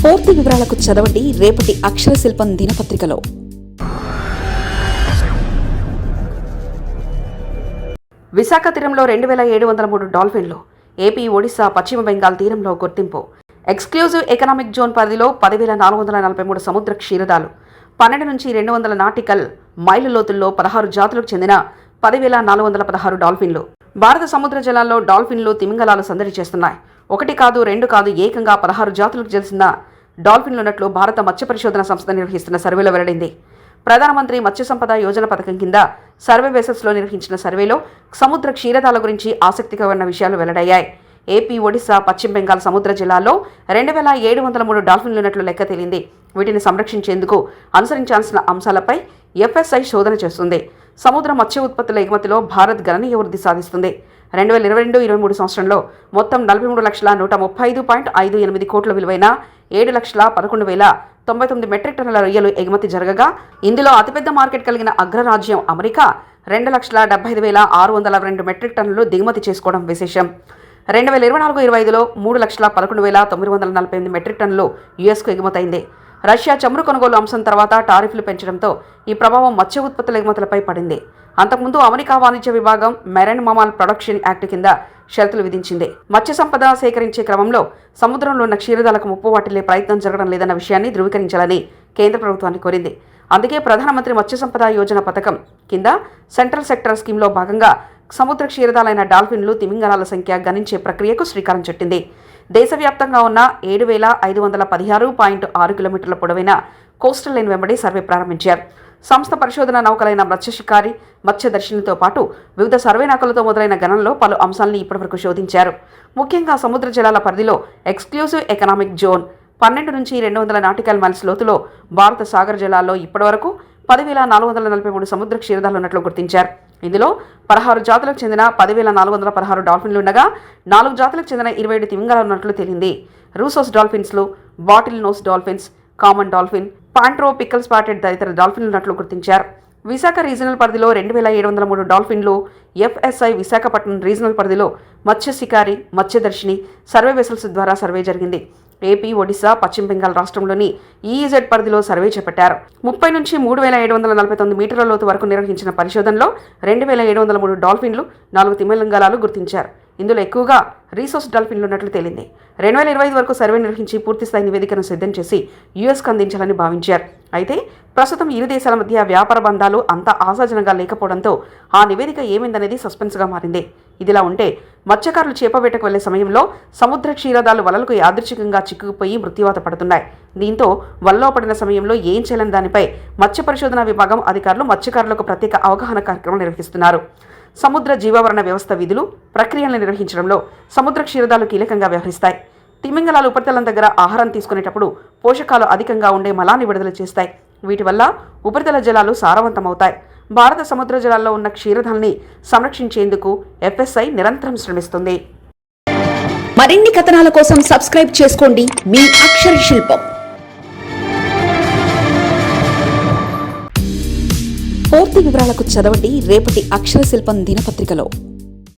పూర్తి వివరాలకు చదవండి రేపటి అక్షర శిల్పం దినపత్రికలో. విశాఖ తీరంలో 2703 డాల్ఫిన్లు. ఏపీ, ఒడిశా, పశ్చిమ బెంగాల్ తీరంలో గుర్తింపు. ఎక్స్క్లూజివ్ ఎకనామిక్ జోన్ పరిధిలో 10,443 సముద్ర క్షీరదాలు. 12 నుంచి 200 నాటికల్ మైలు లోతుల్లో 16 జాతులకు చెందిన 10,416 డాల్ఫిన్లు. భారత సముద్ర జలాల్లో డాల్ఫిన్లు, తిమింగలాలు సందడి చేస్తున్నాయి. 1 కాదు, 2 కాదు, ఏకంగా 16 జాతులకు చెందిన డాల్ఫిన్లున్నట్లు భారత మత్స్య పరిశోధన సంస్థ నిర్వహిస్తున్న సర్వేలో వెల్లడింది. ప్రధానమంత్రి మత్స్య సంపద యోజన పథకం కింద సర్వే బేసెస్లో నిర్వహించిన సర్వేలో సముద్ర క్షీరదాల గురించి ఆసక్తికరమైన విషయాలు వెల్లడయ్యాయి. ఏపీ, ఒడిశా, పశ్చిమ బెంగాల్ సముద్ర జిల్లాల్లో 2703 డాల్ఫిన్లున్నట్లు లెక్క తేలింది. వీటిని సంరక్షించేందుకు అనుసరించాల్సిన అంశాలపై ఎఫ్ఎస్ఐ శోధన చేస్తుంది. సముద్ర మత్స్య ఉత్పత్తుల ఎగుమతిలో భారత్ గణనీయ వృద్ధి సాధిస్తుంది. 2022-23 సంవత్సరంలో మొత్తం 43,135.58 కోట్ల విలువైన 7,11,099 మెట్రిక్ టన్నుల రొయ్యలు ఎగుమతి జరగగా, ఇందులో అతిపెద్ద మార్కెట్ కలిగిన అగ్రరాజ్యం అమెరికా 2,75,602 మెట్రిక్ టన్నులు దిగుమతి చేసుకోవడం విశేషం. 2024-25లో 3,11,948 మెట్రిక్ టన్నులు యుఎస్కు ఎగుమతైంది. రష్యా చమురు కొనుగోలు అంశం తర్వాత టారిఫ్లు పెంచడంతో ఈ ప్రభావం మత్స్య ఉత్పత్తుల ఎగుమతులపై పడింది. అంతకుముందు అమెరికా వాణిజ్య విభాగం మెరైన్ మమాల్ ప్రొడక్షన్ యాక్ట్ కింద షరతులు విధించింది. మత్స్య సంపద సేకరించే క్రమంలో సముద్రంలో ఉన్న క్షీరదాలకు ముప్పు వాటిల్లే ప్రయత్నం జరగడం లేదన్న విషయాన్ని ధృవీకరించాలని కేంద్ర ప్రభుత్వాన్ని కోరింది. అందుకే ప్రధానమంత్రి మత్స్య సంపద యోజన పథకం కింద సెంట్రల్ సెక్టర్ స్కీమ్లో భాగంగా సముద్ర క్షీరదాలైన డాల్ఫిన్లు, తిమింగలాల సంఖ్య గణించే ప్రక్రియకు శ్రీకారం చుట్టింది. దేశవ్యాప్తంగా ఉన్న 7,516.6 కిలోమీటర్ల పొడవైన కోస్టల్ లైన్ వెంబడి సర్వే ప్రారంభించారు. సంస్థ పరిశోధన నౌకలైన మత్స్యశికారి, మత్స్యదర్శినితో పాటు వివిధ సర్వే నౌకలతో మొదలైన గణనలో పలు అంశాలను ఇప్పటివరకు శోధించారు. ముఖ్యంగా సముద్ర జలాల పరిధిలో ఎక్స్క్లూజివ్ ఎకనామిక్ జోన్ 12 నుంచి 200 నాటికల్ మైల్స్ లోతులో భారత సాగర జలాల్లో ఇప్పటివరకు 10,443 సముద్ర క్షీరదాలు ఉన్నట్లు గుర్తించారు. ఇందులో 16 జాతులకు చెందిన 10,416 డాల్ఫిన్లు ఉండగా 4 జాతులకు చెందిన 27 తిమింగలాలు ఉన్నట్లు తేలింది. రూసోస్ డాల్ఫిన్స్లు, bottle nose dolphins, common dolphin, pantropical spotted తదితర డాల్ఫిన్లు ఉన్నట్లు గుర్తించారు. విశాఖ రీజనల్ పరిధిలో 2,703 డాల్ఫిన్లు, ఎఫ్ఎస్ఐ విశాఖపట్నం రీజనల్ పరిధిలో మత్స్య శికారి, మత్స్యదర్శిని సర్వే వెసల్స్ ద్వారా సర్వే జరిగింది. ఏపీ, ఒడిశా, పశ్చిమ బెంగాల్ రాష్ట్రంలోని ఈఈజెడ్ పరిధిలో సర్వే చేపట్టారు. 30 నుంచి 3,749 మీటర్ల లోతు వరకు నిర్వహించిన పరిశోధనలో 2,703 డాల్ఫిన్లు, 4 తిమింగలాలు గుర్తించారు. ఇందులో ఎక్కువగా రీసోస్ డాల్ఫిన్లు ఉన్నట్లు తేలింది. 2025 వరకు సర్వే నిర్వహించి పూర్తిస్థాయి నివేదికను సిద్ధం చేసి యుఎస్కు అందించాలని భావించారు. అయితే ప్రస్తుతం ఇరు దేశాల మధ్య వ్యాపార బంధాలు అంత ఆశాజనంగా లేకపోవడంతో ఆ నివేదిక ఏమైందనేది సస్పెన్స్గా మారింది. ఇదిలా ఉంటే మత్స్యకారులు చేపవేటకు వెళ్లే సమయంలో సముద్ర క్షీరదాలు వలలకు యాదృచ్ఛికంగా చిక్కుకుపోయి మృత్యువాత పడుతున్నాయి. దీంతో వలలో పడిన సమయంలో ఏం చేయాలని దానిపై మత్స్య పరిశోధన విభాగం అధికారులు మత్స్యకారులకు ప్రత్యేక అవగాహన కార్యక్రమం నిర్వహిస్తున్నారు. సముద్ర జీవావరణ వ్యవస్థ విధులు, ప్రక్రియలను నిర్వహించడంలో సముద్ర క్షీరదాలు కీలకంగా వ్యవహరిస్తాయి. తిమింగలాలు ఉపరితలం దగ్గర ఆహారం తీసుకునేటప్పుడు పోషకాలు అధికంగా ఉండే మలాన్ని విడుదల చేస్తాయి. వీటి వల్ల ఉపరితల జలాలు సారవంతమవుతాయి. భారత సముద్ర జలాల్లో ఉన్న క్షీరదాల్ని సంరక్షించేందుకు ఎఫ్ఎస్ఐ నిరంతరం శ్రమిస్తుంది. మరిన్ని కథనాల కోసం సబ్స్క్రైబ్ చేసుకోండి మీ అక్షర శిల్పం. పూర్తి వివరాలకు చదవండి రేపటి అక్షర శిల్పం దినపత్రికలో.